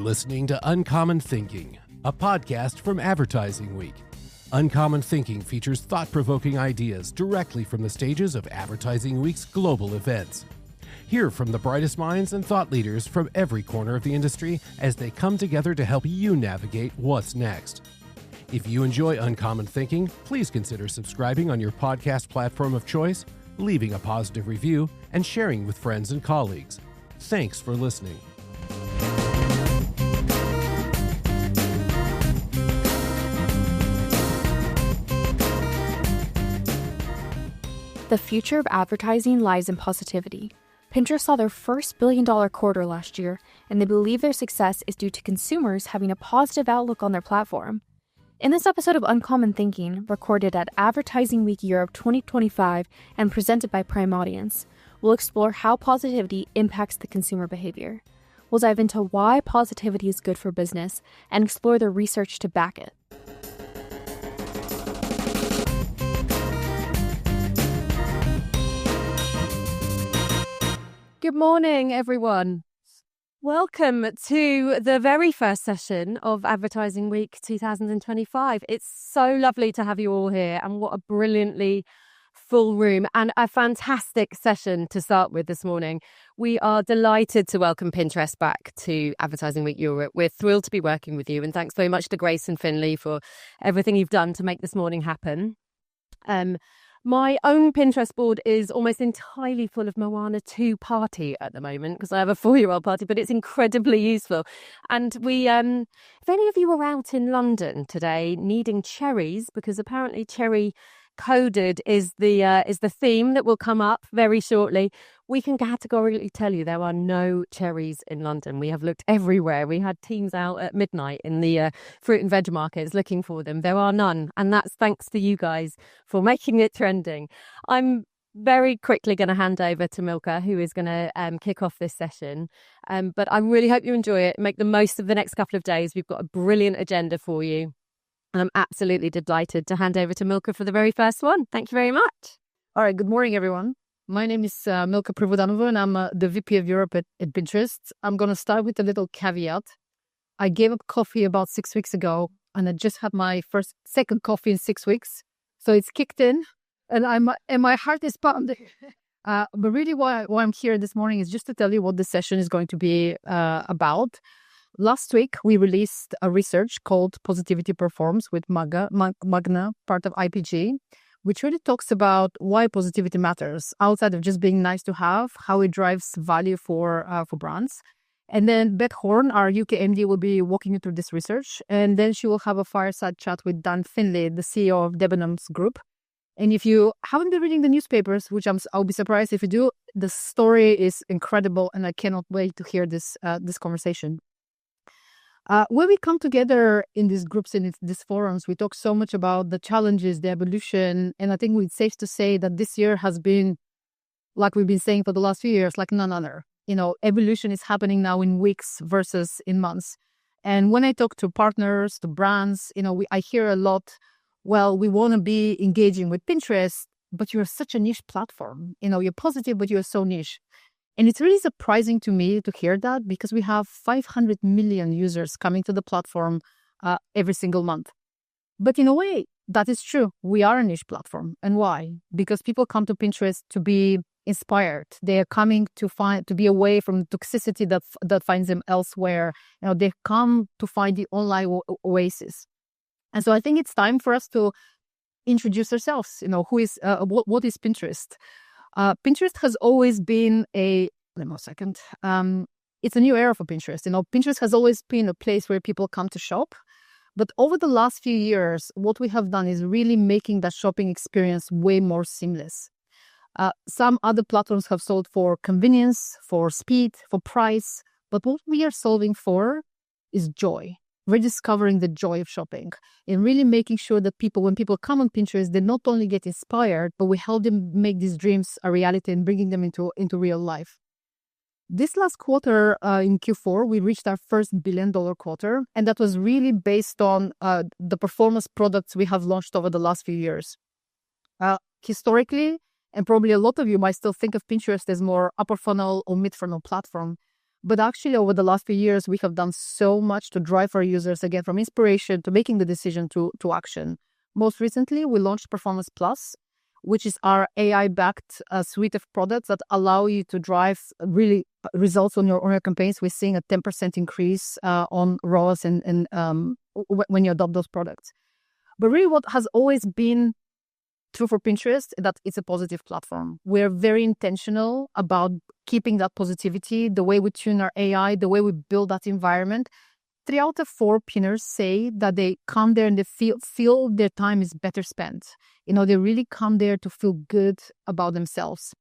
listening to Uncommon Thinking, a podcast from Advertising Week. Uncommon Thinking features thought-provoking ideas directly from the stages of Advertising Week's global events. Hear from the brightest minds and thought leaders from every corner of the industry as they come together to help you navigate what's next. If you enjoy Uncommon Thinking, please consider subscribing on your podcast platform of choice, leaving a positive review, and sharing with friends and colleagues. Thanks for listening. The future of advertising lies in positivity. Pinterest saw their first billion-dollar quarter last year, and they believe their success is due to consumers having a positive outlook on their platform. In this episode of Uncommon Thinking, recorded at Advertising Week Europe 2025 and presented by Prime Audience, we'll explore how positivity impacts the consumer behavior. We'll dive into why positivity is good for business and explore the research to back it. Good morning, everyone. Welcome to the very first session of Advertising Week 2025. It's so lovely to have you all here, and what a brilliantly full room and a fantastic session to start with this morning. We are delighted to welcome Pinterest back to Advertising Week Europe. We're thrilled to be working with you, and thanks very much to Grace and Finley for everything you've done to make this morning happen. My own Pinterest board is almost entirely full of Moana 2 party at the moment because I have a 4-year-old party, but it's incredibly useful. And if any of you are out in London today needing cherries, because apparently cherry coded is the theme that will come up very shortly, we can categorically tell you there are no cherries in London. We have looked everywhere. We had teams out at midnight in the fruit and veg markets looking for them. There are none, and that's thanks to you guys for making it trending. I'm very quickly going to hand over to Milka, who is going to kick off this session. But I really hope you enjoy it. Make the most of the next couple of days. We've got a brilliant agenda for you. And I'm absolutely delighted to hand over to Milka for the very first one. Thank you very much. All right. Good morning, everyone. My name is Milka Prvodanova, and I'm the VP of Europe at Pinterest. I'm going to start with a little caveat. I gave up coffee about 6 weeks ago, and I just had my second coffee in 6 weeks. So it's kicked in, and my heart is pounding. But really why I'm here this morning is just to tell you what the session is going to be about. Last week, we released a research called Positivity Performs with Magna, part of IPG, which really talks about why positivity matters outside of just being nice to have, how it drives value for brands. And then Beth Horn, our UK MD, will be walking you through this research. And then she will have a fireside chat with Dan Finley, the CEO of Debenhams Group. And if you haven't been reading the newspapers, which I'll be surprised if you do, the story is incredible, and I cannot wait to hear this conversation. When we come together in these groups, in these forums, we talk so much about the challenges, the evolution, and I think it's safe to say that this year has been, like we've been saying for the last few years, like none other. Evolution is happening now in weeks versus in months. And when I talk to partners, to brands, I hear a lot, well, we want to be engaging with Pinterest, but you're such a niche platform. You're positive, but you're so niche. And it's really surprising to me to hear that because we have 500 million users coming to the platform every single month. But in a way, that is true. We are a niche platform. And why? Because people come to Pinterest to be inspired. They are coming to be away from the toxicity that finds them elsewhere. They come to find the online oasis. And so I think it's time for us to introduce ourselves. What is Pinterest? Pinterest has always been it's a new era for Pinterest. Pinterest has always been a place where people come to shop. But over the last few years, what we have done is really making that shopping experience way more seamless. Some other platforms have sold for convenience, for speed, for price. But what we are solving for is joy. Rediscovering the joy of shopping and really making sure that when people come on Pinterest, they not only get inspired, but we help them make these dreams a reality and bringing them into real life. This last quarter in Q4, we reached our first $1 billion quarter, and that was really based on the performance products we have launched over the last few years. Historically, and probably a lot of you might still think of Pinterest as more upper funnel or mid funnel platform. But actually, over the last few years, we have done so much to drive our users, again, from inspiration to making the decision to action. Most recently, we launched Performance Plus, which is our AI-backed suite of products that allow you to drive really results on your campaigns. We're seeing a 10% increase on ROAS and when you adopt those products. But really what has always been true for Pinterest is that it's a positive platform. We're very intentional about keeping that positivity, the way we tune our AI, the way we build that environment. 3 out of 4 pinners say that they come there and they feel their time is better spent. They really come there to feel good about themselves.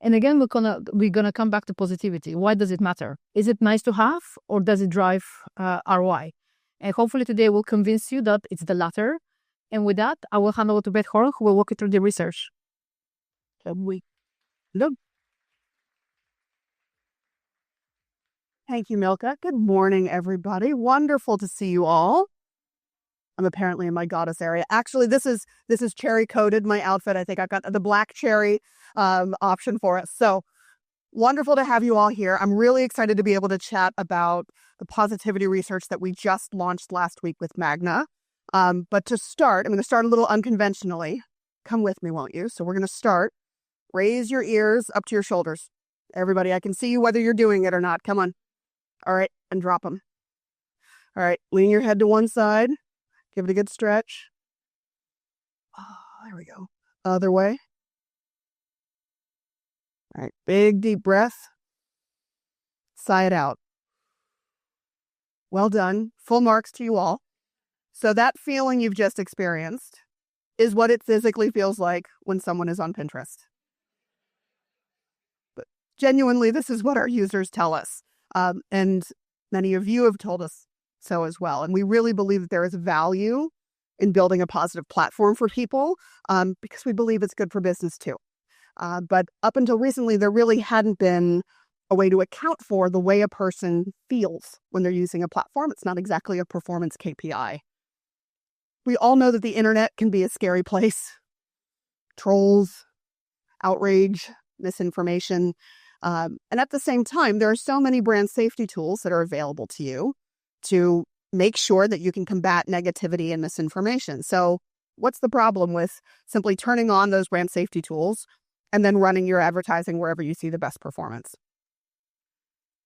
And again, we're gonna come back to positivity. Why does it matter? Is it nice to have, or does it drive ROI? And hopefully today we'll convince you that it's the latter. And with that, I will hand over to Beth Horn, who will walk you through the research. Thank you, Milka. Good morning, everybody. Wonderful to see you all. I'm apparently in my goddess area. Actually, this is cherry coated, my outfit. I think I've got the black cherry option for us. So wonderful to have you all here. I'm really excited to be able to chat about the positivity research that we just launched last week with Magna. But to start, I'm going to start a little unconventionally. Come with me, won't you? So we're going to start. Raise your ears up to your shoulders. Everybody, I can see you whether you're doing it or not. Come on. All right, and drop them. All right, lean your head to one side. Give it a good stretch. Oh, there we go. Other way. All right, big deep breath. Sigh it out. Well done. Full marks to you all. So that feeling you've just experienced is what it physically feels like when someone is on Pinterest. But genuinely, this is what our users tell us. And many of you have told us so as well. And we really believe that there is value in building a positive platform for people because we believe it's good for business too. But up until recently, there really hadn't been a way to account for the way a person feels when they're using a platform. It's not exactly a performance KPI. We all know that the internet can be a scary place. Trolls, outrage, misinformation. And at the same time, there are so many brand safety tools that are available to you to make sure that you can combat negativity and misinformation. So what's the problem with simply turning on those brand safety tools and then running your advertising wherever you see the best performance?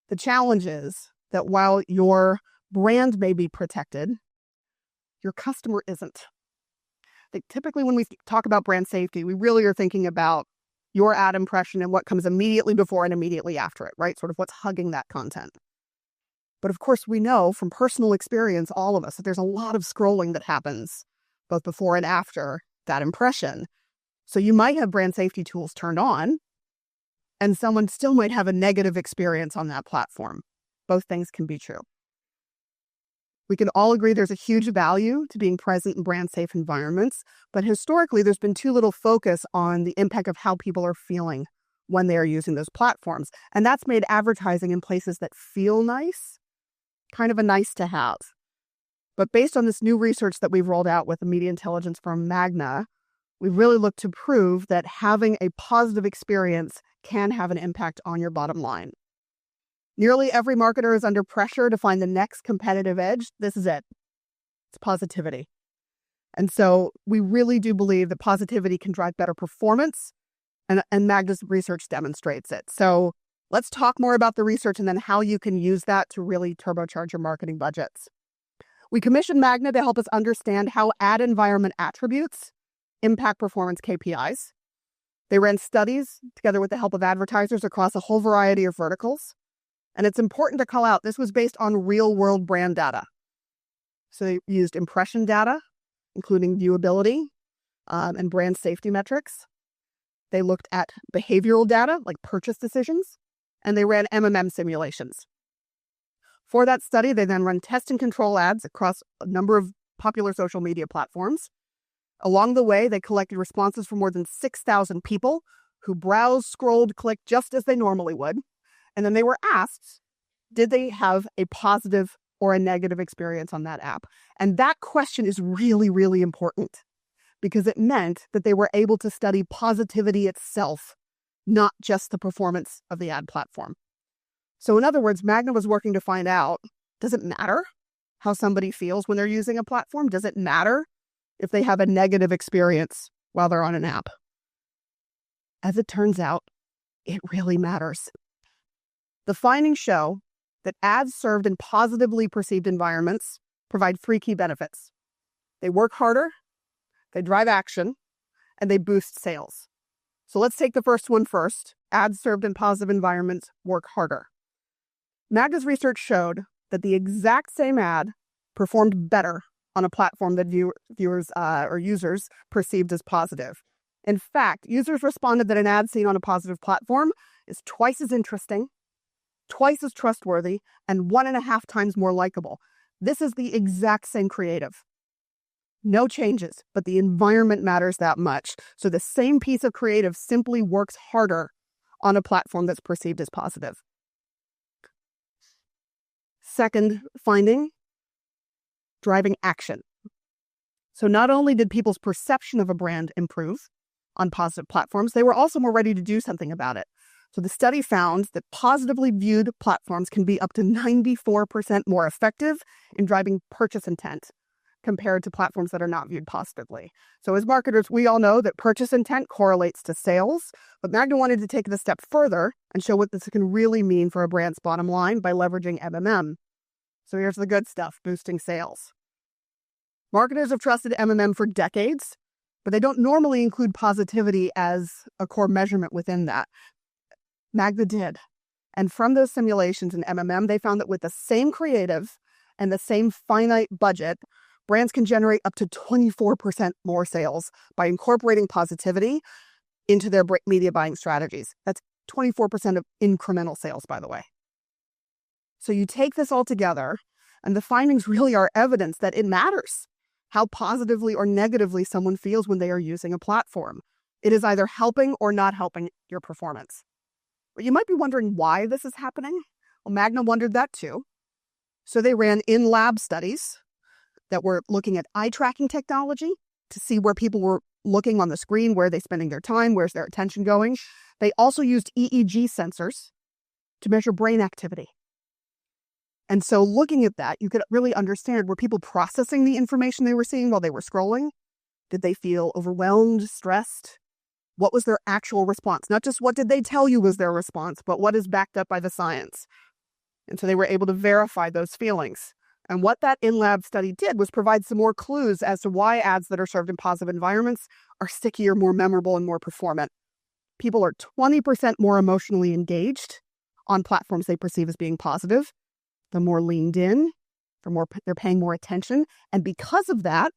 The challenge is that while your brand may be protected, your customer isn't. Typically, when we talk about brand safety, we really are thinking about your ad impression and what comes immediately before and immediately after it, right? Sort of what's hugging that content. But of course, we know from personal experience, all of us, that there's a lot of scrolling that happens both before and after that impression. So you might have brand safety tools turned on, and someone still might have a negative experience on that platform. Both things can be true. We can all agree there's a huge value to being present in brand safe environments, but historically there's been too little focus on the impact of how people are feeling when they are using those platforms. And that's made advertising in places that feel nice kind of a nice to have. But based on this new research that we've rolled out with the media intelligence firm Magna, we've really looked to prove that having a positive experience can have an impact on your bottom line. Nearly every marketer is under pressure to find the next competitive edge. This is it. It's positivity. And so we really do believe that positivity can drive better performance, and Magna's research demonstrates it. So let's talk more about the research and then how you can use that to really turbocharge your marketing budgets. We commissioned Magna to help us understand how ad environment attributes impact performance KPIs. They ran studies together with the help of advertisers across a whole variety of verticals. And it's important to call out, this was based on real-world brand data. So they used impression data, including viewability and brand safety metrics. They looked at behavioral data, like purchase decisions, and they ran MMM simulations. For that study, they then run test and control ads across a number of popular social media platforms. Along the way, they collected responses from more than 6,000 people who browsed, scrolled, clicked just as they normally would. And then they were asked, did they have a positive or a negative experience on that app? And that question is really, really important because it meant that they were able to study positivity itself, not just the performance of the ad platform. So in other words, Magna was working to find out, does it matter how somebody feels when they're using a platform? Does it matter if they have a negative experience while they're on an app? As it turns out, it really matters. The findings show that ads served in positively perceived environments provide three key benefits. They work harder, they drive action, and they boost sales. So let's take the first one first. Ads served in positive environments work harder. Magna's research showed that the exact same ad performed better on a platform that viewers or users perceived as positive. In fact, users responded that an ad seen on a positive platform is twice as interesting, twice as trustworthy, and 1.5 times more likable. This is the exact same creative. No changes, but the environment matters that much. So the same piece of creative simply works harder on a platform that's perceived as positive. Second finding, driving action. So not only did people's perception of a brand improve on positive platforms, they were also more ready to do something about it. So the study found that positively viewed platforms can be up to 94% more effective in driving purchase intent compared to platforms that are not viewed positively. So as marketers, we all know that purchase intent correlates to sales, but Magna wanted to take it a step further and show what this can really mean for a brand's bottom line by leveraging MMM. So here's the good stuff, boosting sales. Marketers have trusted MMM for decades, but they don't normally include positivity as a core measurement within that. Magna did. And from those simulations in MMM, they found that with the same creative and the same finite budget, brands can generate up to 24% more sales by incorporating positivity into their media buying strategies. That's 24% of incremental sales, by the way. So you take this all together, and the findings really are evidence that it matters how positively or negatively someone feels when they are using a platform. It is either helping or not helping your performance. But you might be wondering why this is happening. Well, Magna wondered that too. So they ran in-lab studies that were looking at eye tracking technology to see where people were looking on the screen, where they're spending their time, where's their attention going. They also used EEG sensors to measure brain activity. And so looking at that, you could really understand, were people processing the information they were seeing while they were scrolling? Did they feel overwhelmed, stressed? What was their actual response? Not just what did they tell you was their response, but what is backed up by the science. And so they were able to verify those feelings. And what that in-lab study did was provide some more clues as to why ads that are served in positive environments are stickier, more memorable, and more performant. People are 20% more emotionally engaged on platforms they perceive as being positive. They're more leaned in, they're paying more attention. And because of that,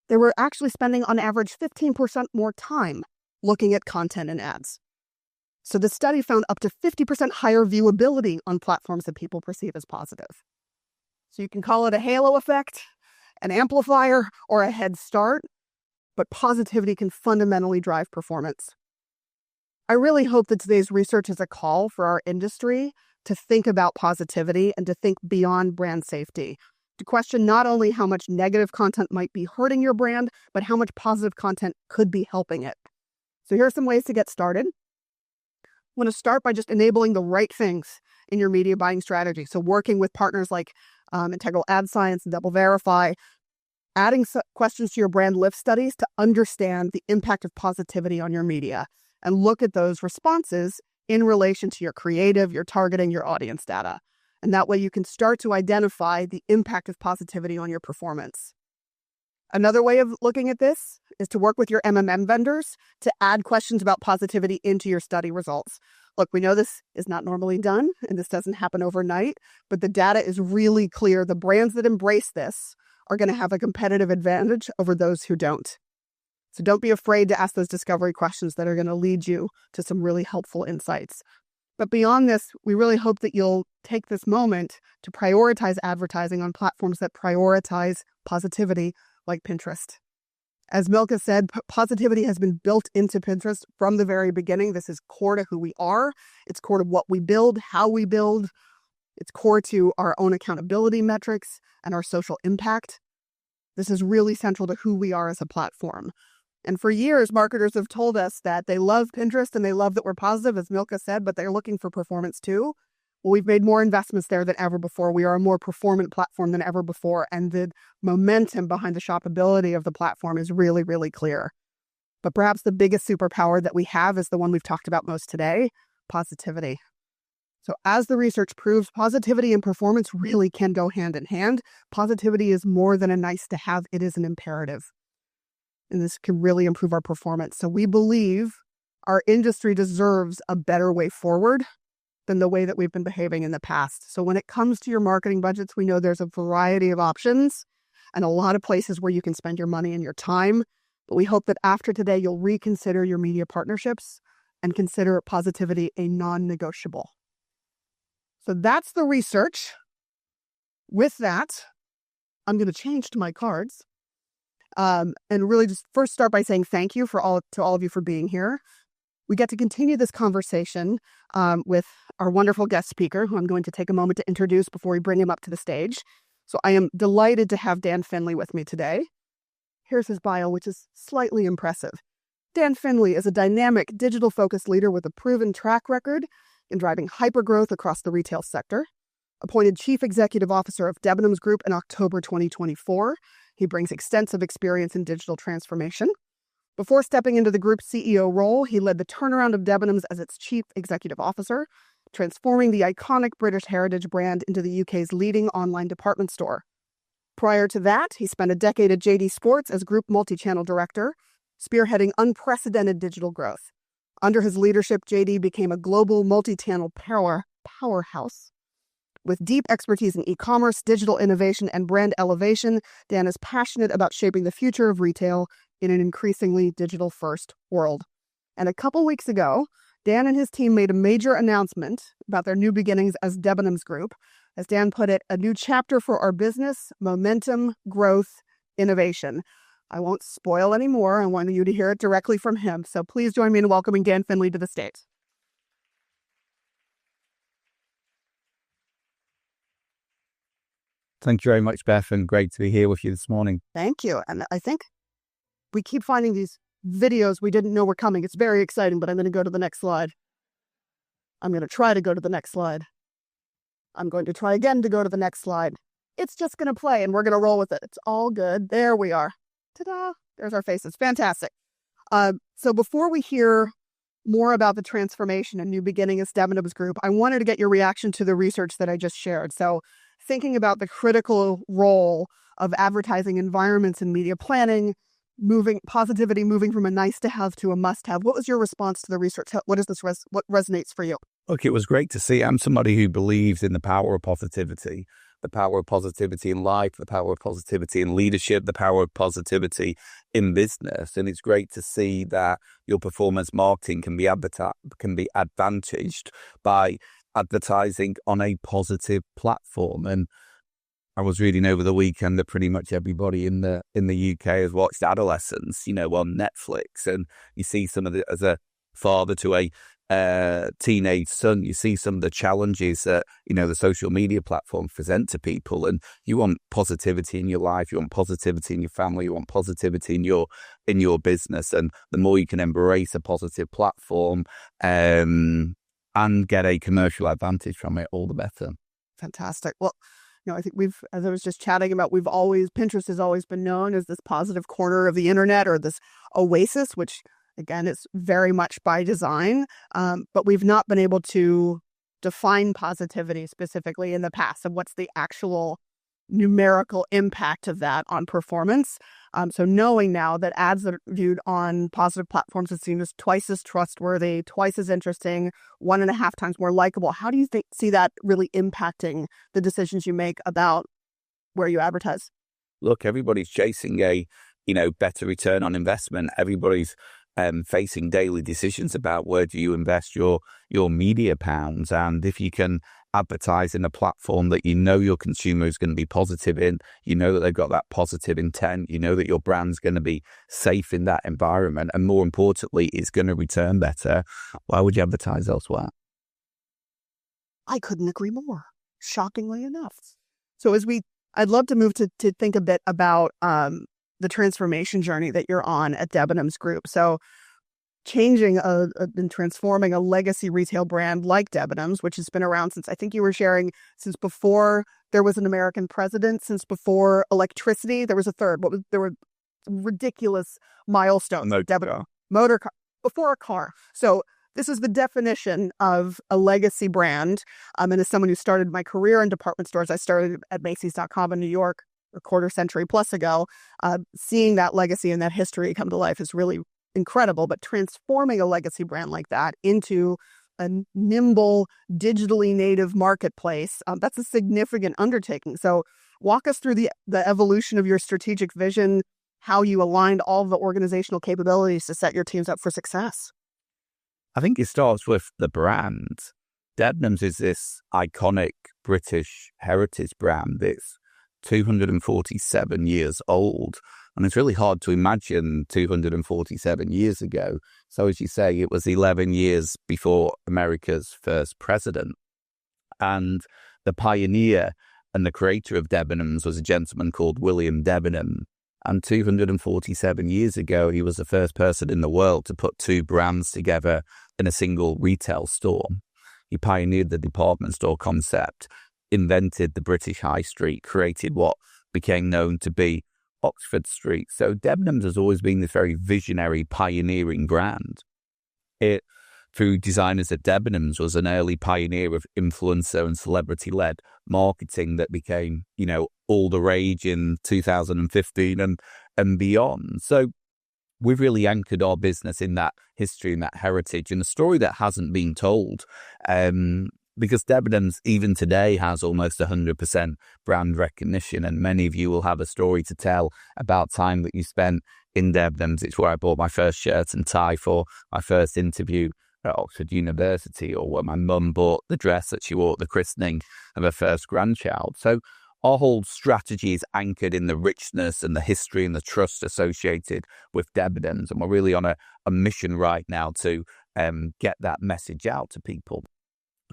they were actually spending on average 15% more time looking at content and ads. So the study found up to 50% higher viewability on platforms that people perceive as positive. So you can call it a halo effect, an amplifier, or a head start, but positivity can fundamentally drive performance. I really hope that today's research is a call for our industry to think about positivity and to think beyond brand safety, to question not only how much negative content might be hurting your brand, but how much positive content could be helping it. So here are some ways to get started. I want to start by just enabling the right things in your media buying strategy. So working with partners like Integral Ad Science and Double Verify, adding questions to your brand lift studies to understand the impact of positivity on your media and look at those responses in relation to your creative, your targeting, your audience data. And that way you can start to identify the impact of positivity on your performance. Another way of looking at this is to work with your MMM vendors to add questions about positivity into your study results. Look, we know this is not normally done and this doesn't happen overnight, but the data is really clear. The brands that embrace this are going to have a competitive advantage over those who don't. So don't be afraid to ask those discovery questions that are going to lead you to some really helpful insights. But beyond this, we really hope that you'll take this moment to prioritize advertising on platforms that prioritize positivity, like Pinterest. As Milka said, positivity has been built into Pinterest from the very beginning. This is core to who we are. It's core to what we build, how we build. It's core to our own accountability metrics and our social impact. This is really central to who we are as a platform. And for years, marketers have told us that they love Pinterest and they love that we're positive, as Milka said, but they're looking for performance too. Well, we've made more investments there than ever before. We are a more performant platform than ever before. And the momentum behind the shoppability of the platform is really, really clear. But perhaps the biggest superpower that we have is the one we've talked about most today, positivity. So as the research proves, positivity and performance really can go hand in hand. Positivity is more than a nice to have. It is an imperative. And this can really improve our performance. So we believe our industry deserves a better way forward than the way that we've been behaving in the past. So when it comes to your marketing budgets, we know there's a variety of options and a lot of places where you can spend your money and your time. But we hope that after today, you'll reconsider your media partnerships and consider positivity a non-negotiable. So that's the research. With that, I'm going to change to my cards and really just first start by saying thank you to all of you for being here. We get to continue this conversation with our wonderful guest speaker, who I'm going to take a moment to introduce before we bring him up to the stage. So I am delighted to have Dan Finley with me today. Here's his bio, which is slightly impressive. Dan Finley is a dynamic, digital-focused leader with a proven track record in driving hypergrowth across the retail sector. Appointed Chief Executive Officer of Debenhams Group in October 2024, he brings extensive experience in digital transformation. Before stepping into the group's CEO role, he led the turnaround of Debenhams as its Chief Executive Officer, transforming the iconic British heritage brand into the UK's leading online department store. Prior to that, he spent a decade at JD Sports as Group Multi-Channel Director, spearheading unprecedented digital growth. Under his leadership, JD became a global multi-channel powerhouse. With deep expertise in e-commerce, digital innovation, and brand elevation, Dan is passionate about shaping the future of retail in an increasingly digital-first world. And a couple weeks ago, Dan and his team made a major announcement about their new beginnings as Debenhams Group. As Dan put it, a new chapter for our business, momentum, growth, innovation. I won't spoil any more. I want you to hear it directly from him. So please join me in welcoming Dan Finley to the stage. Thank you very much, Beth, and great to be here with you this morning. Thank you. And I think we keep finding these videos we didn't know were coming. It's very exciting, but I'm going to go to the next slide. I'm going to try to go to the next slide. I'm going to try again to go to the next slide. It's just going to play, and we're going to roll with it. It's all good. There we are. Ta-da! There's our faces. Fantastic. So before we hear more about the transformation and new beginning as Debenhams Group, I wanted to get your reaction to the research that I just shared. So thinking about the critical role of advertising environments in media planning, moving from a nice to have to a must have. What was your response to the research? What is this? What resonates for you? Look, it was great to see. I'm somebody who believes in the power of positivity in life, the power of positivity in leadership, the power of positivity in business. And it's great to see that your performance marketing can be advantaged by advertising on a positive platform. And I was reading over the weekend that pretty much everybody in the UK has watched Adolescence, on Netflix. And you see some of the, as a father to a teenage son, you see some of the challenges that, the social media platforms present to people. And you want positivity in your life, you want positivity in your family, you want positivity in your business. And the more you can embrace a positive platform and get a commercial advantage from it, all the better. Fantastic. Well, I think as I was just chatting about, Pinterest has always been known as this positive corner of the internet, or this oasis, which again is very much by design. But we've not been able to define positivity specifically in the past, and what's the actual numerical impact of that on performance. So knowing now that ads that are viewed on positive platforms is seen as twice as trustworthy, twice as interesting, 1.5 times more likable. How do you see that really impacting the decisions you make about where you advertise? Look, everybody's chasing a, better return on investment. Everybody's facing daily decisions about where do you invest your media pounds. And if you can advertise in a platform that your consumer is going to be positive in, that they've got that positive intent, that your brand's going to be safe in that environment, and more importantly, it's going to return better, why would you advertise elsewhere? I couldn't agree more, shockingly enough. So I'd love to move to think a bit about the transformation journey that you're on at Debenhams Group. So changing and transforming a legacy retail brand like Debenhams, which has been around since, I think you were sharing, since before there was an American president, since before electricity. There was a third. There were ridiculous milestones. Motor car, before a car. So this is the definition of a legacy brand. And as someone who started my career in department stores, I started at Macy's.com in New York a quarter century plus ago. Seeing that legacy and that history come to life is really incredible. But transforming a legacy brand like that into a nimble, digitally native marketplace, that's a significant undertaking. So walk us through the evolution of your strategic vision, how you aligned all the organizational capabilities to set your teams up for success. I think it starts with the brand. Debenhams is this iconic British heritage brand. It's 247 years old. And it's really hard to imagine 247 years ago. So as you say, it was 11 years before America's first president. And the pioneer and the creator of Debenhams was a gentleman called William Debenham. And 247 years ago, he was the first person in the world to put two brands together in a single retail store. He pioneered the department store concept, invented the British high street, created what became known to be Oxford Street. So Debenhams has always been this very visionary, pioneering brand. It, through designers at Debenhams, was an early pioneer of influencer and celebrity-led marketing that became, all the rage in 2015 and beyond. So we've really anchored our business in that history and that heritage, and a story that hasn't been told. Because Debenhams, even today, has almost 100% brand recognition, and many of you will have a story to tell about time that you spent in Debenhams. It's where I bought my first shirt and tie for my first interview at Oxford University, or where my mum bought the dress that she wore at the christening of her first grandchild. So our whole strategy is anchored in the richness and the history and the trust associated with Debenhams, and we're really on a mission right now to get that message out to people.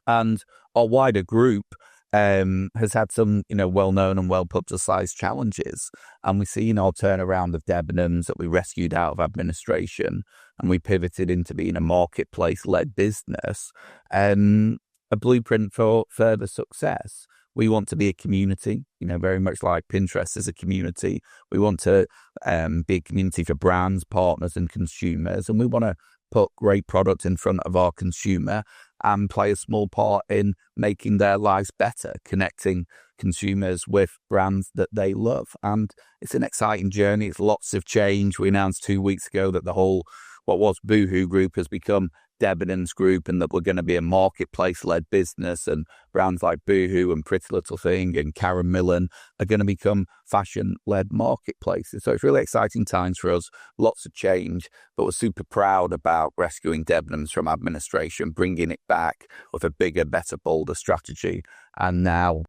And our wider group has had some, well-known and well-publicized challenges. And we see, our turnaround of Debenhams that we rescued out of administration, and we pivoted into being a marketplace-led business, a blueprint for further success. We want to be a community, very much like Pinterest is a community. We want to be a community for brands, partners, and consumers. And we want to put great products in front of our consumer and play a small part in making their lives better, connecting consumers with brands that they love. And it's an exciting journey. It's lots of change. We announced 2 weeks ago that the whole, what was Boohoo Group, has become Debenhams Group, and that we're going to be a marketplace-led business, and brands like Boohoo and Pretty Little Thing and Karen Millen are going to become fashion-led marketplaces. So it's really exciting times for us, lots of change, but we're super proud about rescuing Debenhams from administration, bringing it back with a bigger, better, bolder strategy, and now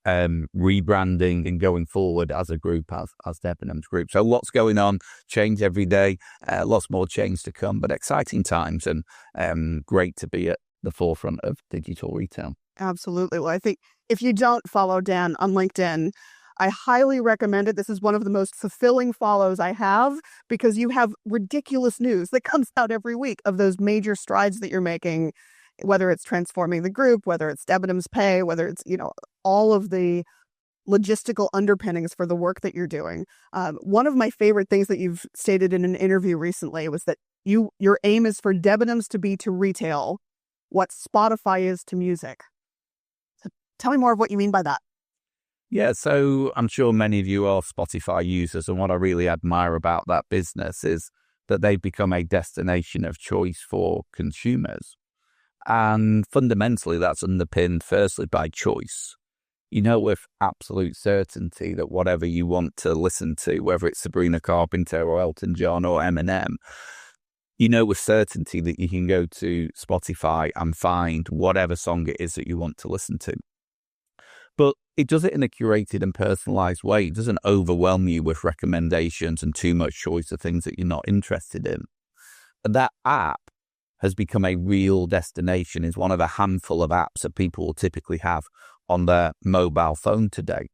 rebranding and going forward as a group, as Debenhams Group. So lots going on, change every day, lots more change to come, but exciting times, and great to be at the forefront of digital retail. Absolutely. Well, I think if you don't follow Dan on LinkedIn, I highly recommend it. This is one of the most fulfilling follows I have, because you have ridiculous news that comes out every week of those major strides that you're making, whether it's transforming the group, whether it's Debenhams Pay, whether it's, all of the logistical underpinnings for the work that you're doing. One of my favorite things that you've stated in an interview recently was that your aim is for Debenhams to be to retail what Spotify is to music. So tell me more of what you mean by that. Yeah, so I'm sure many of you are Spotify users, and what I really admire about that business is that they've become a destination of choice for consumers. And fundamentally, that's underpinned firstly by choice. With absolute certainty that whatever you want to listen to, whether it's Sabrina Carpenter or Elton John or Eminem, with certainty that you can go to Spotify and find whatever song it is that you want to listen to. But it does it in a curated and personalized way. It doesn't overwhelm you with recommendations and too much choice of things that you're not interested in. And that app has become a real destination, is one of a handful of apps that people will typically have on their mobile phone today.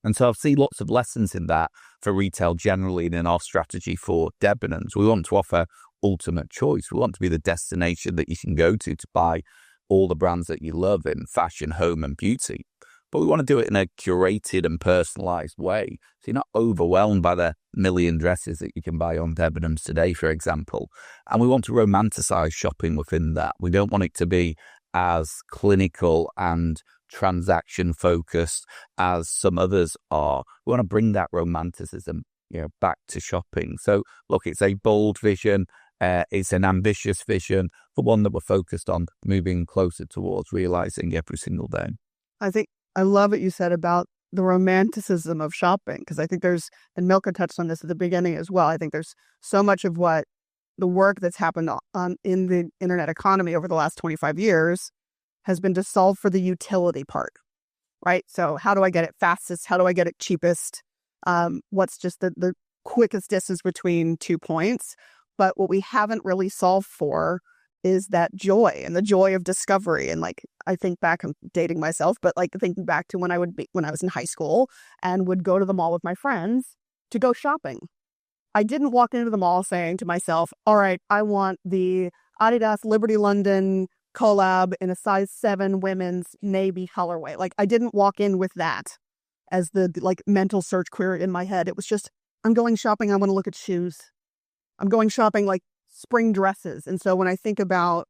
And so I've seen lots of lessons in that for retail generally and in our strategy for Debenhams. We want to offer ultimate choice. We want to be the destination that you can go to buy all the brands that you love in fashion, home and beauty. But we want to do it in a curated and personalized way. So you're not overwhelmed by the million dresses that you can buy on Debenhams today, for example. And we want to romanticize shopping within that. We don't want it to be as clinical and transaction focused as some others are. We want to bring that romanticism, back to shopping. So look, it's a bold vision. It's an ambitious vision, but one that we're focused on moving closer towards realizing every single day. I love what you said about the romanticism of shopping, because I think and Milka touched on this at the beginning as well, I think there's so much of what the work that's happened in the internet economy over the last 25 years has been to solve for the utility part, right? So how do I get it fastest? How do I get it cheapest? What's just the quickest distance between 2 points? But what we haven't really solved for is that joy and the joy of discovery. And I think back, I'm dating myself, but thinking back to when I was in high school and would go to the mall with my friends to go shopping. I didn't walk into the mall saying to myself, all right, I want the Adidas Liberty London collab in a size 7 women's navy colorway. I didn't walk in with that as the mental search query in my head. It was just, I'm going shopping. I want to look at shoes. I'm going shopping spring dresses. And so when I think about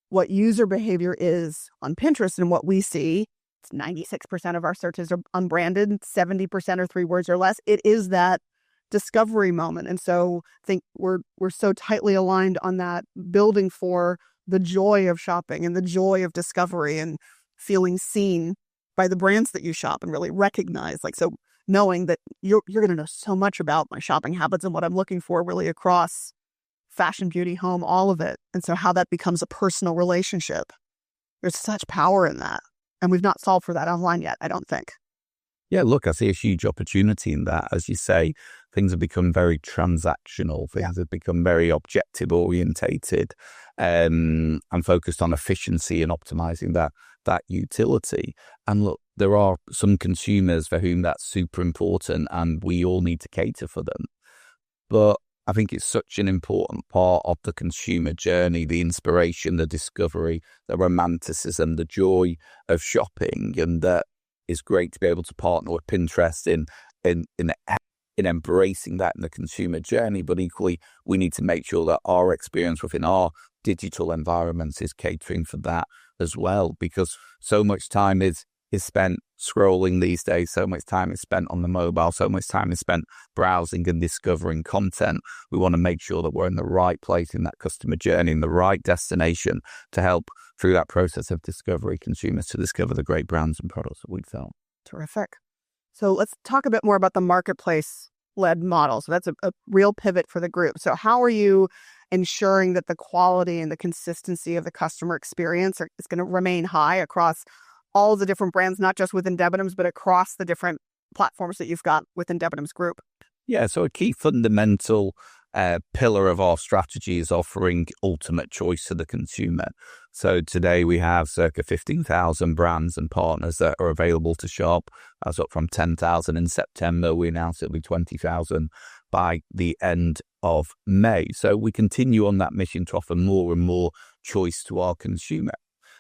what user behavior is on Pinterest and what we see, it's 96% of our searches are unbranded, 70% are 3 words or less. It is that discovery moment. And so I think we're so tightly aligned on that, building for the joy of shopping and the joy of discovery and feeling seen by the brands that you shop and really recognize. So knowing that you're going to know so much about my shopping habits and what I'm looking for really across fashion, beauty, home, all of it. And so how that becomes a personal relationship. There's such power in that. And we've not solved for that online yet, I don't think. Yeah, look, I see a huge opportunity in that. As you say, things have become very transactional. Things have become very objective orientated and focused on efficiency and optimizing that utility. And look, there are some consumers for whom that's super important and we all need to cater for them. But I think it's such an important part of the consumer journey, the inspiration, the discovery, the romanticism, the joy of shopping. And that is great to be able to partner with Pinterest in embracing that in the consumer journey. But equally, we need to make sure that our experience within our digital environments is catering for that as well, because so much time is spent scrolling these days, so much time is spent on the mobile, so much time is spent browsing and discovering content. We want to make sure that we're in the right place in that customer journey, in the right destination to help through that process of discovery consumers to discover the great brands and products that we sell. Terrific. So let's talk a bit more about the marketplace-led model. So that's a real pivot for the group. So how are you ensuring that the quality and the consistency of the customer experience is going to remain high across all the different brands, not just within Debenhams, but across the different platforms that you've got within Debenhams Group? Yeah, so a key fundamental pillar of our strategy is offering ultimate choice to the consumer. So today we have circa 15,000 brands and partners that are available to shop. That's up from 10,000 in September. We announced it'll be 20,000 by the end of May. So we continue on that mission to offer more and more choice to our consumer.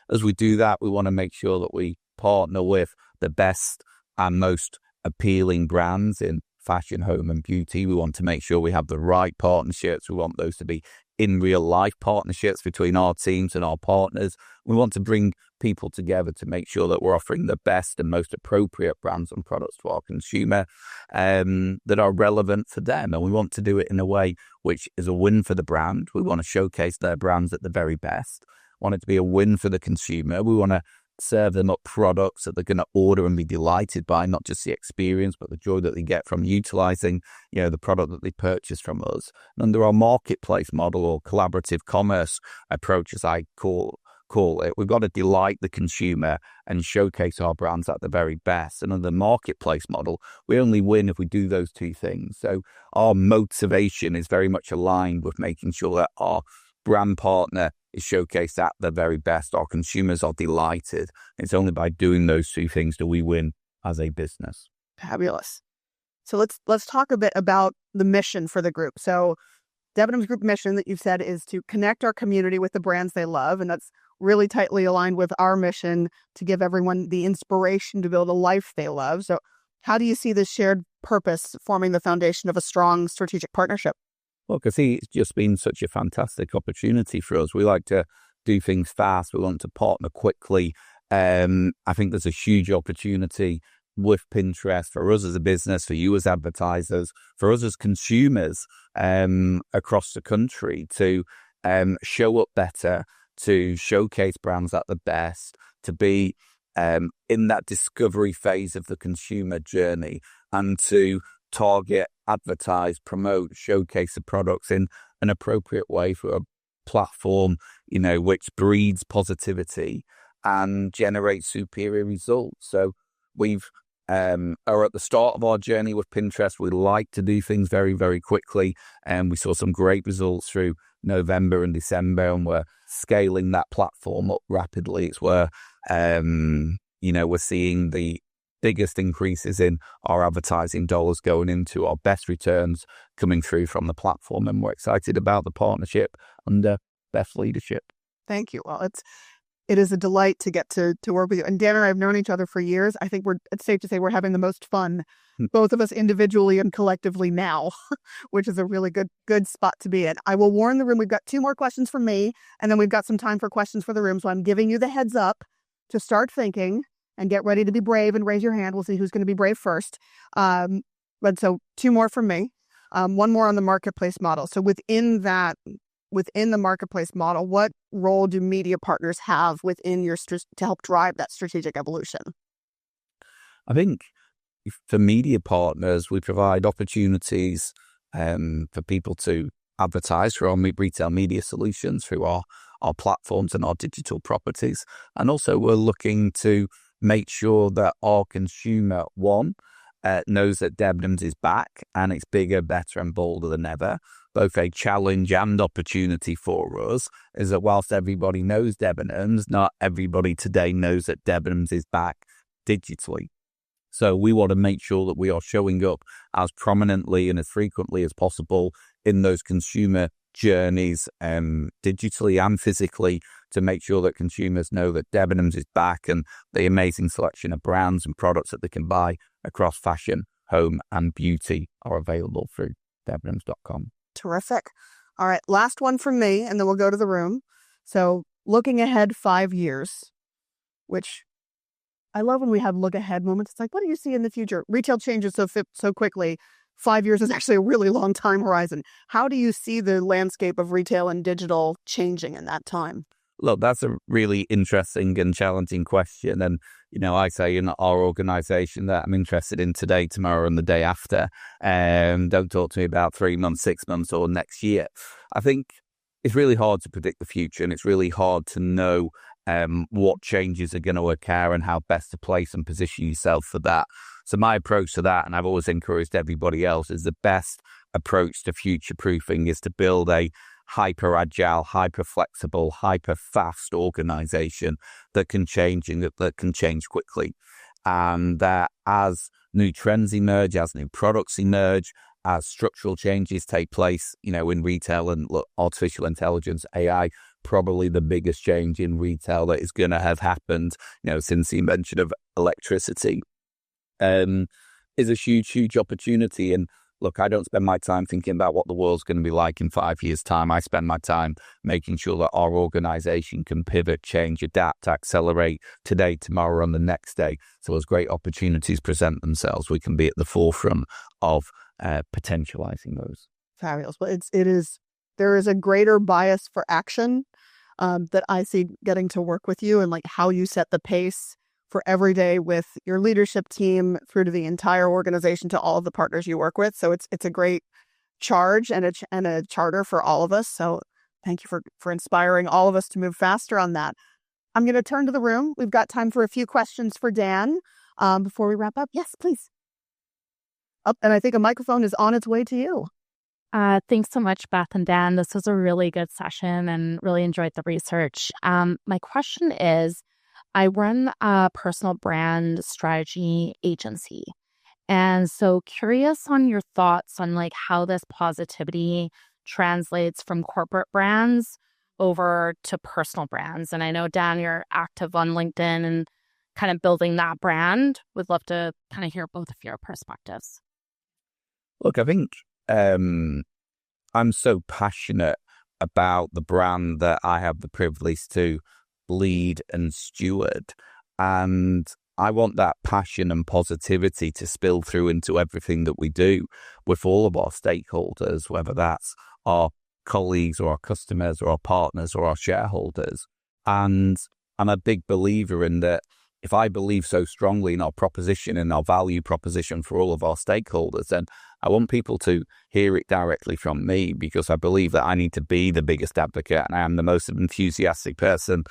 As we do that, we want to make sure that we partner with the best and most appealing brands in fashion, home and beauty. We want to make sure we have the right partnerships. We want those to be in real life partnerships between our teams and our partners. We want to bring people together to make sure that we're offering the best and most appropriate brands and products to our consumer that are relevant for them. And we want to do it in a way which is a win for the brand. We want to showcase their brands at the very best. We want it to be a win for the consumer. We want to serve them up products that they're going to order and be delighted by, not just the experience, but the joy that they get from utilizing, the product that they purchase from us. And under our marketplace model or collaborative commerce approach, as I call it, we've got to delight the consumer and showcase our brands at the very best. And under the marketplace model, we only win if we do those two things. So our motivation is very much aligned with making sure that our brand partner is showcased at the very best. Our consumers are delighted. It's only by doing those two things do we win as a business. Fabulous. So let's talk a bit about the mission for the group. So Debenhams Group mission that you've said is to connect our community with the brands they love. And that's really tightly aligned with our mission to give everyone the inspiration to build a life they love. So how do you see this shared purpose forming the foundation of a strong strategic partnership? Look, I see it's just been such a fantastic opportunity for us. We like to do things fast. We want to partner quickly. I think there's a huge opportunity with Pinterest for us as a business, for you as advertisers, for us as consumers across the country to show up better, to showcase brands at the best, to be in that discovery phase of the consumer journey, and to target, advertise, promote, showcase the products in an appropriate way for a platform, which breeds positivity and generates superior results. So we've are at the start of our journey with Pinterest. We like to do things very, very quickly, and we saw some great results through November and December, and we're scaling that platform up rapidly. It's where we're seeing the biggest increases in our advertising dollars going into our best returns coming through from the platform, and we're excited about the partnership under Beth's leadership. Thank you. Well, it is a delight to get to work with you. And Dan and I have known each other for years. I think it's safe to say we're having the most fun, both of us individually and collectively now, which is a really good spot to be in. I will warn the room, we've got 2 more questions from me, and then we've got some time for questions for the room. So I'm giving you the heads up to start thinking and get ready to be brave and raise your hand. We'll see who's going to be brave first. But so 2 more from me, 1 more on the marketplace model. So within the marketplace model, what role do media partners have within to help drive that strategic evolution? I think for media partners, we provide opportunities for people to advertise through our retail media solutions, through our platforms and our digital properties. And also we're looking to make sure that our consumer, knows that Debenhams is back and it's bigger, better and bolder than ever. Both a challenge and opportunity for us is that whilst everybody knows Debenhams, not everybody today knows that Debenhams is back digitally. So we want to make sure that we are showing up as prominently and as frequently as possible in those consumer journeys, digitally and physically, to make sure that consumers know that Debenhams is back and the amazing selection of brands and products that they can buy across fashion, home and beauty are available through Debenhams.com. Terrific. All right, last one from me, and then we'll go to the room. So looking ahead 5 years, which I love when we have look ahead moments. It's like, what do you see in the future? Retail changes so quickly. 5 years is actually a really long time horizon. How do you see the landscape of retail and digital changing in that time? Look, that's a really interesting and challenging question. And, I say in our organization that I'm interested in today, tomorrow, and the day after. Don't talk to me about 3 months, 6 months, or next year. I think it's really hard to predict the future, and it's really hard to know what changes are going to occur and how best to place and position yourself for that. So my approach to that, and I've always encouraged everybody else, is the best approach to future-proofing is to build a hyper-agile, hyper-flexible, hyper-fast organization that can change and that can change quickly. And that as new trends emerge, as new products emerge, as structural changes take place, in retail, and artificial intelligence, AI, probably the biggest change in retail that is going to have happened, since the invention of electricity, is a huge, huge opportunity. And look, I don't spend my time thinking about what the world's going to be like in 5 years' time. I spend my time making sure that our organization can pivot, change, adapt, accelerate today, tomorrow, and the next day. So as great opportunities present themselves, we can be at the forefront of potentializing those. Fabulous. Well, there is a greater bias for action that I see getting to work with you, and like how you set the pace for every day with your leadership team through to the entire organization, to all of the partners you work with. So it's a great charge and a charter for all of us. So thank you for inspiring all of us to move faster on that. I'm going to turn to the room. We've got time for a few questions for Dan before we wrap up. Yes, please. And I think a microphone is on its way to you. Thanks so much, Beth and Dan. This was a really good session and really enjoyed the research. My question is, I run a personal brand strategy agency, And so curious on your thoughts on like how this positivity translates from corporate brands over to personal brands. And I know, Dan, you're active on LinkedIn and kind of building that brand. Would love to kind of hear both of your perspectives. Look, I think I'm so passionate about the brand that I have the privilege to lead and steward. And I want that passion and positivity to spill through into everything that we do with all of our stakeholders, whether that's our colleagues or our customers or our partners or our shareholders. And I'm a big believer in that. If I believe so strongly in our proposition and our value proposition for all of our stakeholders, then I want people to hear it directly from me, because I believe that I need to be the biggest advocate and I am the most enthusiastic person,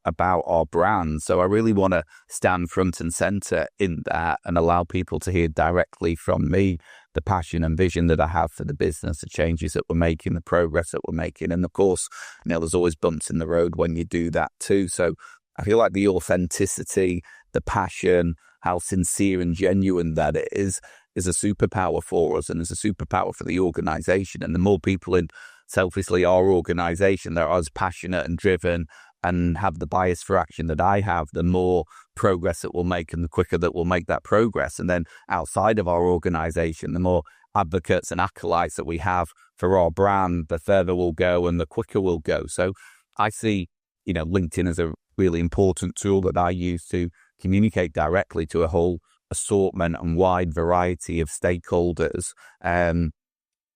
about our brand. So I really want to stand front and center in that and allow people to hear directly from me the passion and vision that I have for the business, the changes that we're making, the progress that we're making. And of course, there's always bumps in the road when you do that too. So I feel like the authenticity, the passion, how sincere and genuine that is a superpower for us and is a superpower for the organization. And the more people in, selfishly, our organization that are as passionate and driven and have the bias for action that I have, the more progress it will make and the quicker that we'll make that progress. And then outside of our organization, the more advocates and acolytes that we have for our brand, the further we'll go and the quicker we'll go. So I see, LinkedIn as a really important tool that I use to communicate directly to a whole assortment and wide variety of stakeholders,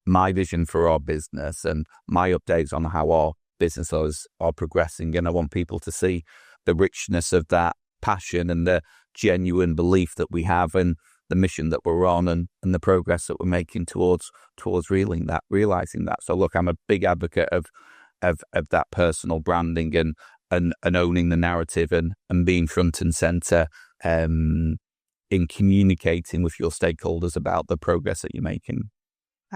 my vision for our business and my updates on how our businesses are progressing. And I want people to see the richness of that passion and the genuine belief that we have and the mission that we're on and the progress that we're making towards realizing that. So look, I'm a big advocate of that personal branding and owning the narrative and being front and center in communicating with your stakeholders about the progress that you're making.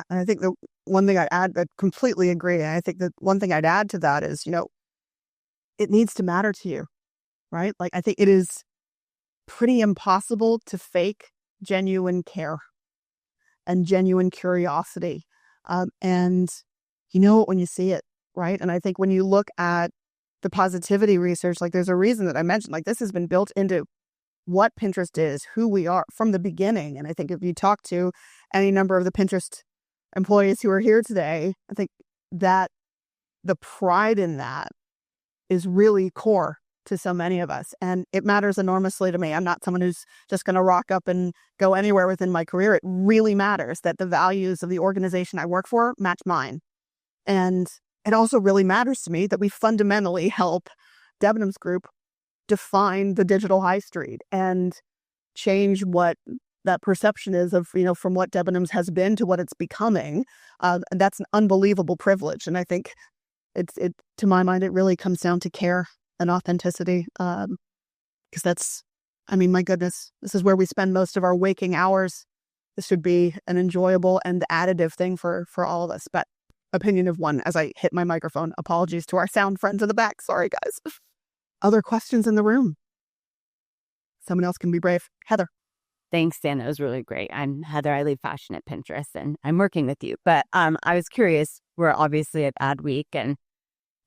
I think the one thing I'd add, I completely agree. And I think that one thing I'd add to that is, it needs to matter to you, right? Like, I think it is pretty impossible to fake genuine care and genuine curiosity. And you know it when you see it, right? And I think when you look at the positivity research, like, there's a reason that I mentioned, like, this has been built into what Pinterest is, who we are from the beginning. And I think if you talk to any number of the Pinterest employees who are here today, I think that the pride in that is really core to so many of us. And it matters enormously to me. I'm not someone who's just going to rock up and go anywhere within my career. It really matters that the values of the organization I work for match mine. And it also really matters to me that we fundamentally help Debenhams Group define the digital high street and change what that perception is of, from what Debenhams has been to what it's becoming. And that's an unbelievable privilege. And I think to my mind, it really comes down to care and authenticity. Because that's, my goodness, this is where we spend most of our waking hours. This should be an enjoyable and additive thing for all of us. But opinion of one as I hit my microphone. Apologies to our sound friends in the back. Sorry, guys. Other questions in the room? Someone else can be brave. Heather. Thanks, Dan. That was really great. I'm Heather. I lead fashion at Pinterest, and I'm working with you. But I was curious. We're obviously at Ad Week, and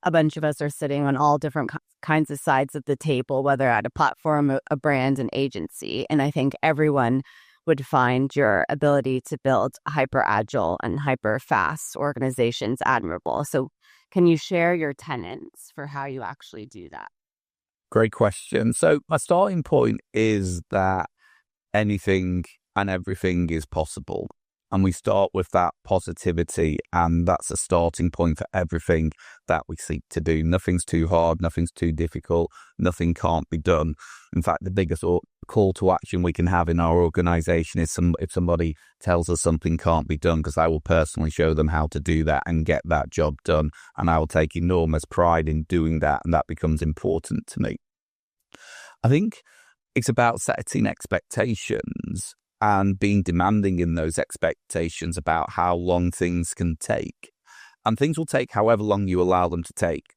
a bunch of us are sitting on all different kinds of sides of the table, whether at a platform, a brand, an agency. And I think everyone would find your ability to build hyper agile and hyper fast organizations admirable. So can you share your tenets for how you actually do that? Great question. So my starting point is that anything and everything is possible. And we start with that positivity, and that's a starting point for everything that we seek to do. Nothing's too hard, nothing's too difficult, nothing can't be done. In fact, the biggest call to action we can have in our organization is if somebody tells us something can't be done, because I will personally show them how to do that and get that job done. And I will take enormous pride in doing that, and that becomes important to me. I think it's about setting expectations and being demanding in those expectations about how long things can take. And things will take however long you allow them to take.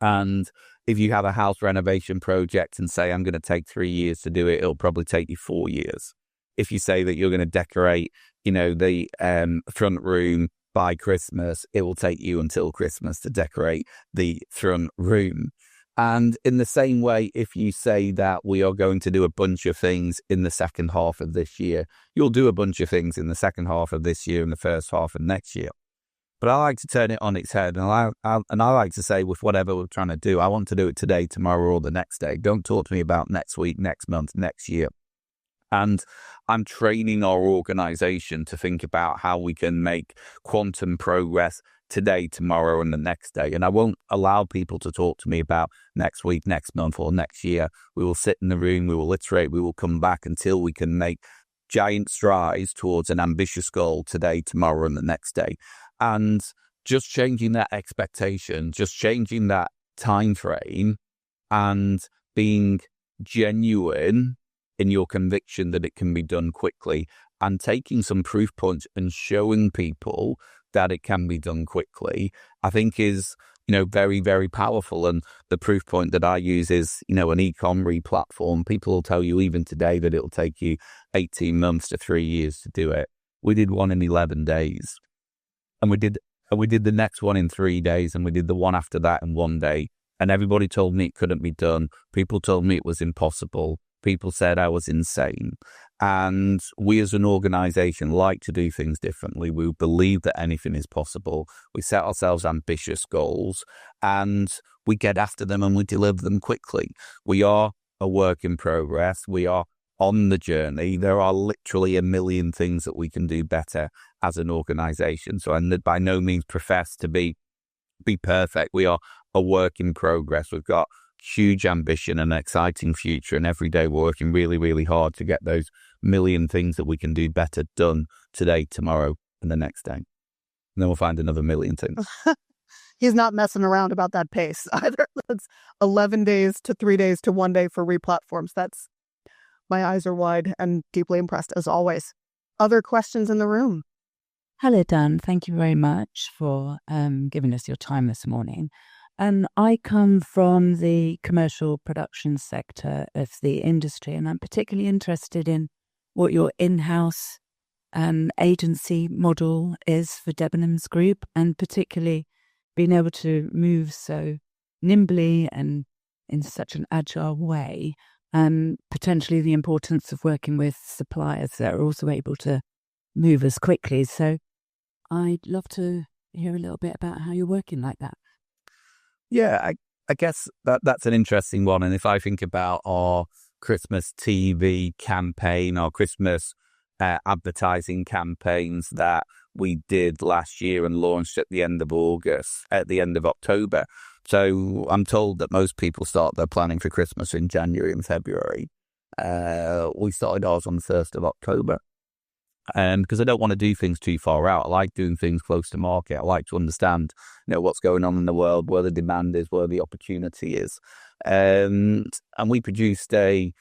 And if you have a house renovation project and say, I'm going to take 3 years to do it, it'll probably take you 4 years. if you say that you're going to decorate, the front room by Christmas, it will take you until Christmas to decorate the front room. And in the same way, if you say that we are going to do a bunch of things in the second half of this year, you'll do a bunch of things in the second half of this year and the first half of next year. But I like to turn it on its head, and I like to say, with whatever we're trying to do, I want to do it today, tomorrow, or the next day. Don't talk to me about next week, next month, next year. And I'm training our organization to think about how we can make quantum progress today, tomorrow, and the next day. And I won't allow people to talk to me about next week, next month, or next year. We will sit in the room, we will iterate, we will come back until we can make giant strides towards an ambitious goal today, tomorrow, and the next day. And just changing that expectation, just changing that time frame, and being genuine in your conviction that it can be done quickly, and taking some proof points and showing people that it can be done quickly, I think is, very, very powerful. And the proof point that I use is, an e-com platform. People will tell you even today that it'll take you 18 months to 3 years to do it. We did one in 11 days. And we did the next one in 3 days, and we did the one after that in 1 day. And everybody told me it couldn't be done. People told me it was impossible. People said I was insane. And we as an organization like to do things differently. We believe that anything is possible. We set ourselves ambitious goals, and we get after them and we deliver them quickly. We are a work in progress. We are on the journey. There are literally a million things that we can do better as an organization. So I by no means profess to be perfect. We are a work in progress. We've got huge ambition and an exciting future, and every day we're working really, really hard to get those million things that we can do better done today, tomorrow, and the next day. And then we'll find another million things. He's not messing around about that pace either. That's 11 days to 3 days to 1 day for replatforms. My eyes are wide and deeply impressed as always. Other questions in the room? Hello, Dan. Thank you very much for giving us your time this morning. I come from the commercial production sector of the industry, and I'm particularly interested in what your in-house agency model is for Debenhams Group, and particularly being able to move so nimbly and in such an agile way, and potentially the importance of working with suppliers that are also able to move as quickly. So I'd love to hear a little bit about how you're working like that. Yeah, I guess that's an interesting one. And if I think about our Christmas TV campaign, our Christmas advertising campaigns that we did last year and launched at the end of October. So I'm told that most people start their planning for Christmas in January and February. We started ours on the 1st of October. Because I don't want to do things too far out. I like doing things close to market. I like to understand, what's going on in the world, where the demand is, where the opportunity is. And we produced a,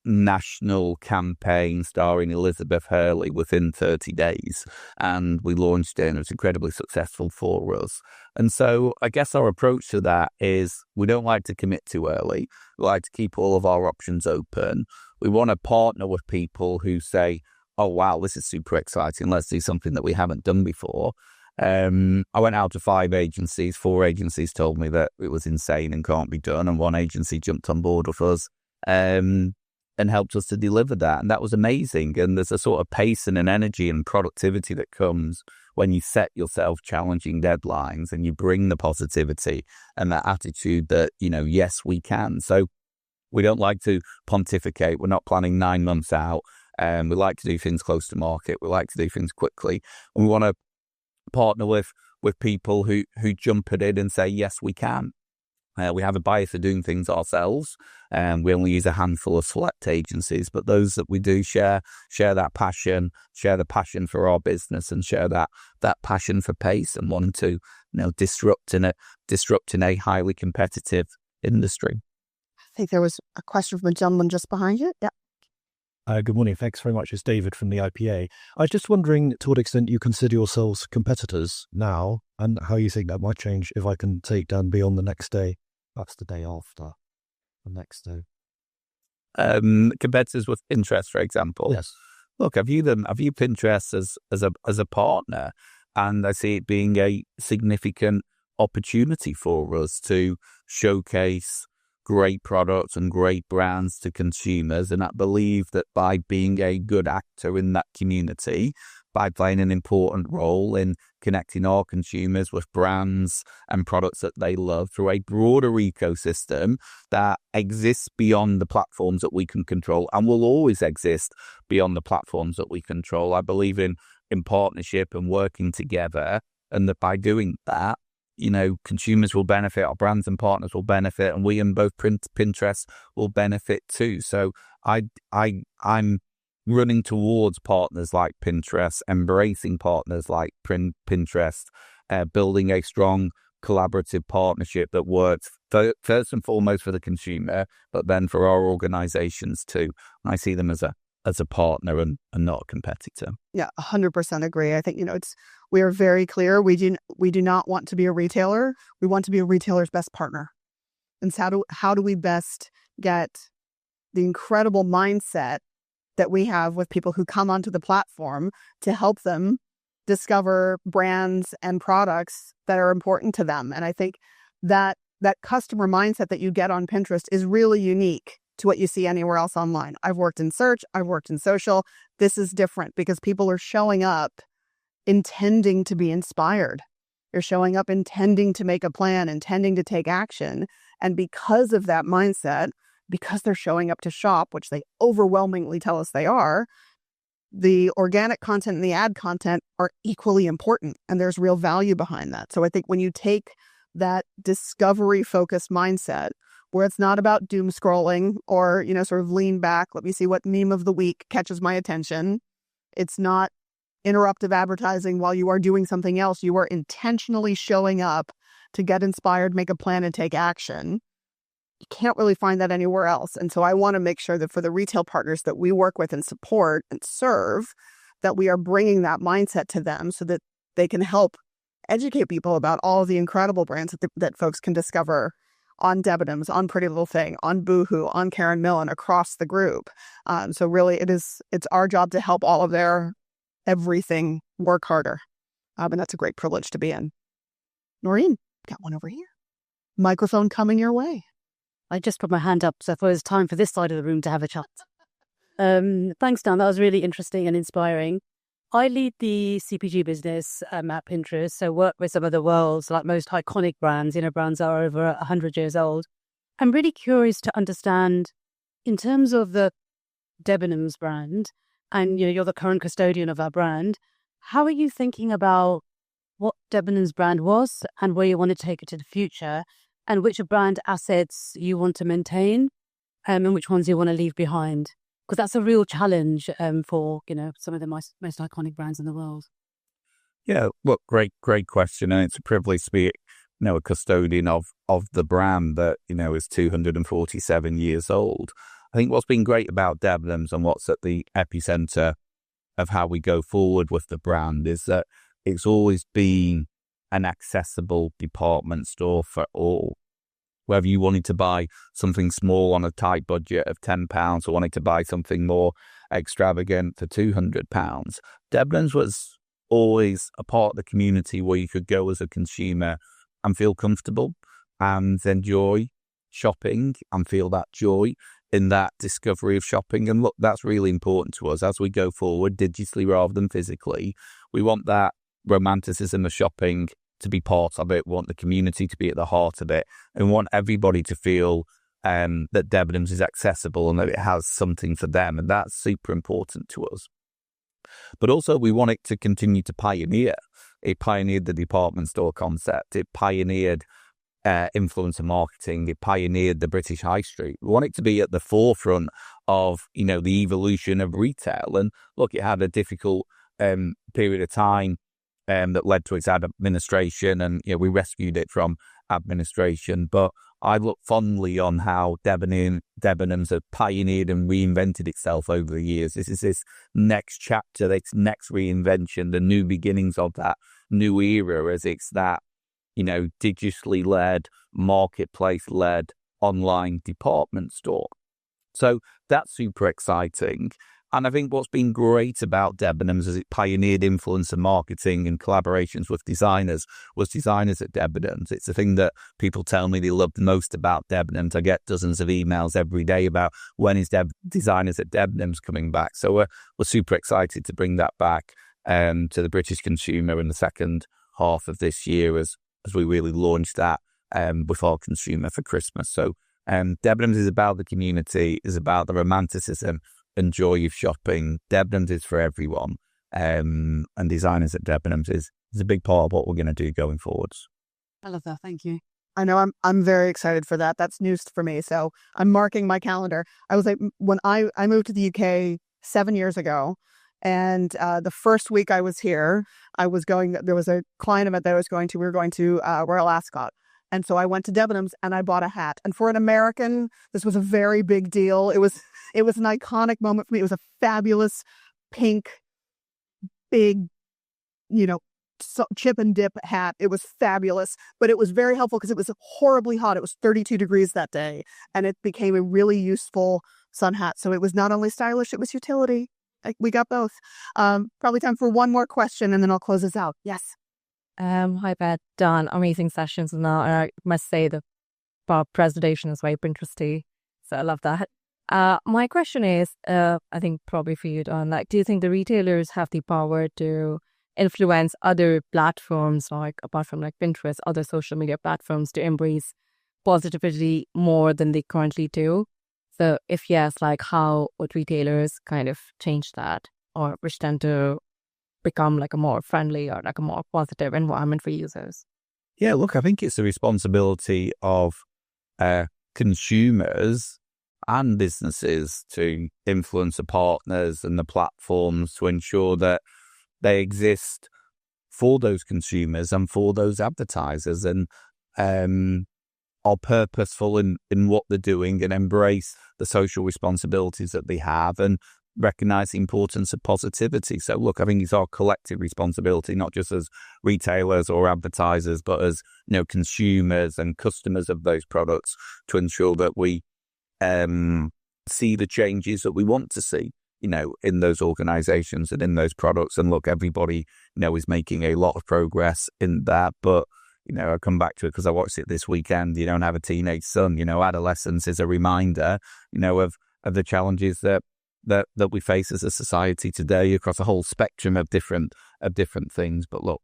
national campaign starring Elizabeth Hurley within 30 days. And we launched it, and it was incredibly successful for us. And so I guess our approach to that is we don't like to commit too early. We like to keep all of our options open. We want to partner with people who say, oh, wow, this is super exciting. Let's do something that we haven't done before. I went out to 5 agencies. 4 agencies told me that it was insane and can't be done. And 1 agency jumped on board with us and helped us to deliver that. And that was amazing. And there's a sort of pace and an energy and productivity that comes when you set yourself challenging deadlines and you bring the positivity and that attitude that, yes, we can. So we don't like to pontificate. We're not planning 9 months out. We like to do things close to market. We like to do things quickly. And we want to partner with people who jump at it and say, yes, we can. We have a bias for doing things ourselves. We only use a handful of select agencies, but those that we do share that passion, share the passion for our business, and share that passion for pace and wanting to disrupt in a highly competitive industry. I think there was a question from a gentleman just behind you. Yeah. Good morning. Thanks very much. It's David from the IPA. I was just wondering to what extent you consider yourselves competitors now, and how you think that might change if I can take Dan beyond the next day. That's the day after the next day. competitors with Pinterest, for example. Yes. Look, I view Pinterest as a partner, and I see it being a significant opportunity for us to showcase great products and great brands to consumers. And I believe that by being a good actor in that community, by playing an important role in connecting our consumers with brands and products that they love through a broader ecosystem that exists beyond the platforms that we can control and will always exist beyond the platforms that we control. I believe in partnership and working together, and that by doing that, consumers will benefit, our brands and partners will benefit, and we in both Pinterest will benefit too. So I'm running towards partners like Pinterest, embracing partners like Pinterest, building a strong collaborative partnership that works first and foremost for the consumer, but then for our organizations too. And I see them as a partner and not a competitor. Yeah, 100% agree. I think, we are very clear. We do not want to be a retailer. We want to be a retailer's best partner. And so how do we best get the incredible mindset that we have with people who come onto the platform to help them discover brands and products that are important to them? And I think that customer mindset that you get on Pinterest is really unique to what you see anywhere else online. I've worked in search, I've worked in social. This is different because people are showing up intending to be inspired. They're showing up intending to make a plan, intending to take action. And because of that mindset, because they're showing up to shop, which they overwhelmingly tell us they are, the organic content and the ad content are equally important, and there's real value behind that. So I think when you take that discovery-focused mindset, where it's not about doom scrolling or, sort of lean back, let me see what meme of the week catches my attention. It's not interruptive advertising while you are doing something else. You are intentionally showing up to get inspired, make a plan, and take action. You can't really find that anywhere else. And so I want to make sure that for the retail partners that we work with and support and serve, that we are bringing that mindset to them so that they can help educate people about all the incredible brands that folks can discover on Debenhams, on Pretty Little Thing, on Boohoo, on Karen Millen, across the group. So really it's our job to help all of their everything work harder. And that's a great privilege to be in. Noreen, got one over here. Microphone coming your way. I just put my hand up, so I thought it was time for this side of the room to have a chat. Thanks, Dan. That was really interesting and inspiring. I lead the CPG business at Pinterest, so work with some of the world's most iconic brands, brands that are over 100 years old. I'm really curious to understand, in terms of the Debenhams brand, and you're the current custodian of that brand, how are you thinking about what Debenhams brand was and where you want to take it to the future, and which brand assets you want to maintain, and which ones you want to leave behind? Because that's a real challenge for some of the most iconic brands in the world. Yeah, look, great question, and it's a privilege to be a custodian of the brand that is 247 years old. I think what's been great about Debenhams and what's at the epicenter of how we go forward with the brand is that it's always been an accessible department store for all. Whether you wanted to buy something small on a tight budget of £10 or wanted to buy something more extravagant for £200, Debenhams was always a part of the community where you could go as a consumer and feel comfortable and enjoy shopping and feel that joy in that discovery of shopping. And look, that's really important to us as we go forward digitally rather than physically. We want that romanticism of shopping to be part of it. We want the community to be at the heart of it, and we want everybody to feel that Debenhams is accessible and that it has something for them, and that's super important to us. But also we want it to continue to pioneer. It pioneered the department store concept. It pioneered influencer marketing. It pioneered the British high street. We want it to be at the forefront of the evolution of retail. And look, it had a difficult period of time that led to its administration, and we rescued it from administration. But I look fondly on how Debenhams have pioneered and reinvented itself over the years. This is this next chapter, this next reinvention, the new beginnings of that new era, as it's that digitally led, marketplace led online department store. So that's super exciting. And I think what's been great about Debenhams is it pioneered influencer marketing and collaborations with designers, was designers at Debenhams. It's the thing that people tell me they love the most about Debenhams. I get dozens of emails every day about when is designers at Debenhams coming back. So we're super excited to bring that back to the British consumer in the second half of this year as we really launch that with our consumer for Christmas. So Debenhams is about the community, is about the romanticism and joy of shopping. Debenhams is for everyone, and designers at Debenhams is a big part of what we're going to do going forwards. I love that. Thank you. I know I'm very excited for that. That's news for me. So I'm marking my calendar. I was like, when I moved to the UK 7 years ago, and the first week I was here, there was a client event that I was going to. We were going to Royal Ascot. And so I went to Debenhams and I bought a hat. And for an American, this was a very big deal. It was an iconic moment for me. It was a fabulous pink, big, chip and dip hat. It was fabulous, but it was very helpful because it was horribly hot. It was 32 degrees that day, and it became a really useful sun hat. So it was not only stylish, it was utility. We got both. Probably time for one more question, and then I'll close this out. Yes. Hi, Beth, Dan. Amazing sessions now. And I must say the presentation is very Pinteresty. So I love that. My question is, I think probably for you, Dan, do you think the retailers have the power to influence other platforms, apart from Pinterest, other social media platforms, to embrace positivity more than they currently do? So if yes, how would retailers kind of change that or wish them to become a more friendly or a more positive environment for users? Yeah, look, I think it's the responsibility of consumers and businesses to influence the partners and the platforms to ensure that they exist for those consumers and for those advertisers, and are purposeful in what they're doing and embrace the social responsibilities that they have and recognize the importance of positivity. So look, I think it's our collective responsibility, not just as retailers or advertisers, but as consumers and customers of those products, to ensure that we see the changes that we want to see, in those organizations and in those products. And look, everybody, is making a lot of progress in that. But, I come back to it because I watched it this weekend. You don't have a teenage son. Adolescence is a reminder, of the challenges that we face as a society today across a whole spectrum of different things. But look,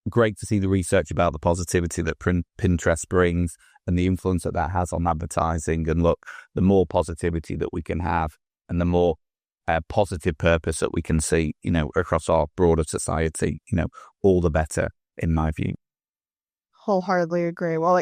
great to see the research about the positivity that Pinterest brings and the influence that has on advertising. And look, the more positivity that we can have and the more positive purpose that we can see, across our broader society, all the better, in my view. Wholeheartedly agree. Well,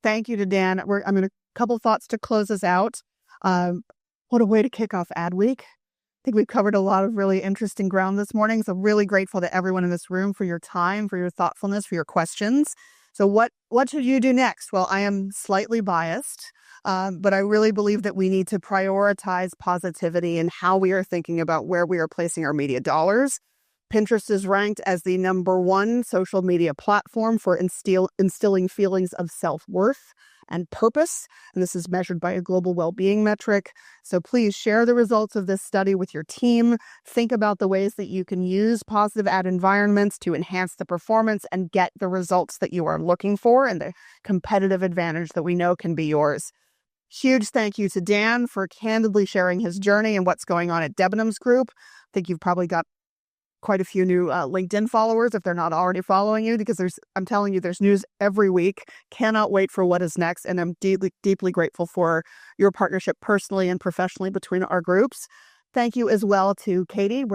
thank you to Dan. I'm going to couple thoughts to close us out. What a way to kick off Ad Week. I think we've covered a lot of really interesting ground this morning. So really grateful to everyone in this room for your time, for your thoughtfulness, for your questions. So what should you do next? Well, I am slightly biased, but I really believe that we need to prioritize positivity in how we are thinking about where we are placing our media dollars. Pinterest is ranked as the #1 social media platform for instilling feelings of self-worth and purpose. And this is measured by a global well-being metric. So please share the results of this study with your team. Think about the ways that you can use positive ad environments to enhance the performance and get the results that you are looking for and the competitive advantage that we know can be yours. Huge thank you to Dan for candidly sharing his journey and what's going on at Debenhams Group. I think you've probably got quite a few new LinkedIn followers if they're not already following you, because I'm telling you, there's news every week. Cannot wait for what is next. And I'm deeply, deeply grateful for your partnership personally and professionally between our groups. Thank you as well to Katie,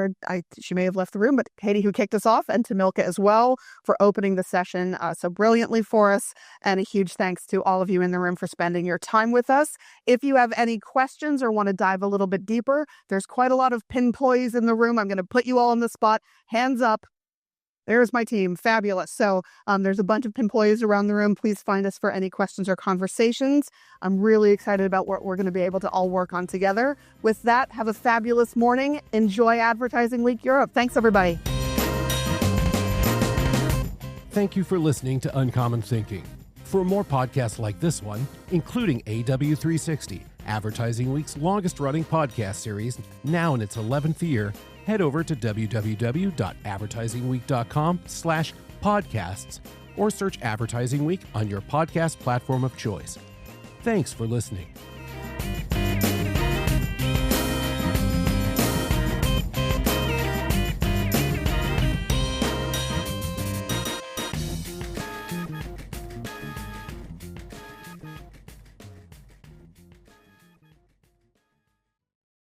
she may have left the room, but Katie who kicked us off, and to Milka as well for opening the session so brilliantly for us. And a huge thanks to all of you in the room for spending your time with us. If you have any questions or want to dive a little bit deeper, there's quite a lot of Pinployees in the room. I'm going to put you all on the spot. Hands up. There's my team. Fabulous. So there's a bunch of Pinployees around the room. Please find us for any questions or conversations. I'm really excited about what we're going to be able to all work on together. With that, have a fabulous morning. Enjoy Advertising Week Europe. Thanks, everybody. Thank you for listening to Uncommon Thinking. For more podcasts like this one, including AW360, Advertising Week's longest-running podcast series, now in its 11th year, head over to www.advertisingweek.com/podcasts or search Advertising Week on your podcast platform of choice. Thanks for listening.